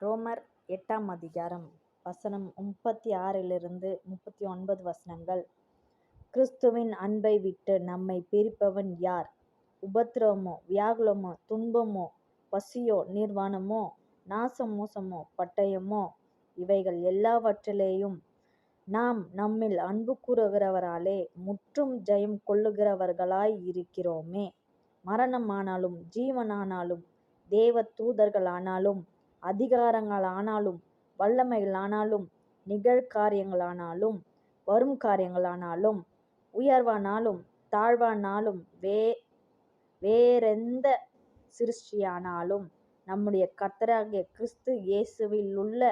ரோமர் 8ஆம் அதிகாரம் வசனம் 36 39 வசனங்கள். கிறிஸ்துவின் அன்பை விட்டு நம்மை பிரிப்பவன் யார்? உபத்திரவமோ, வியாகுலமோ, துன்பமோ, பசியோ, நிர்வாணமோ, நாசமோசமோ, பட்டயமோ, இவைகள் எல்லாவற்றிலேயும் நாம் நம்மில் அன்பு கூறுகிறவராலே முற்றும் ஜெயம் கொள்ளுகிறவர்களாய் இருக்கிறோமே. மரணமானாலும் ஜீவனானாலும் தேவ தூதர்களானாலும் அதிகாரங்களானாலும் வல்லமைகளானாலும் நிகழ்காரியங்களானாலும் வரும் காரியங்களானாலும் உயர்வானாலும் தாழ்வானாலும் வேறெந்த சிருஷ்டியானாலும் நம்முடைய கர்த்தராகிய கிறிஸ்து இயேசுவிலுள்ள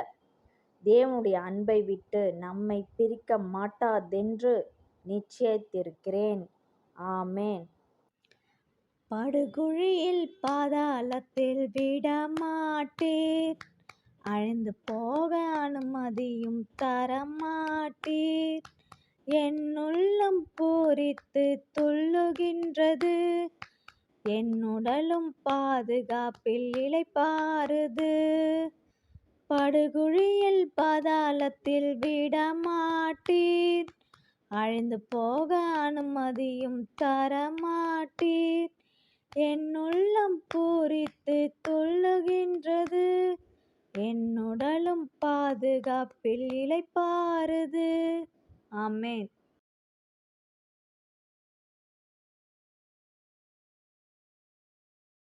தேவனுடைய அன்பை விட்டு நம்மை பிரிக்க மாட்டாதென்று நிச்சயித்திருக்கிறேன். ஆமென். படுகுழியில் பாதாளத்தில் விடமாட்டீர், அழிந்து போக அனுமதியும் தரமாட்டீர். என் உள்ளம் பூரித்து துள்ளுகின்றது, என் உடலும் பாதுகாப்பில் இளைப்பாறுது. படுகுழியில் பாதாளத்தில் விடமாட்டீர், அழிந்து போக அனுமதியும் தரமாட்டீர். என் உள்ளம் பூரித்து துள்ளுகின்றது, என் உடலும் பாதுகாப்பில் இளைப்பாறுது. ஆமென்.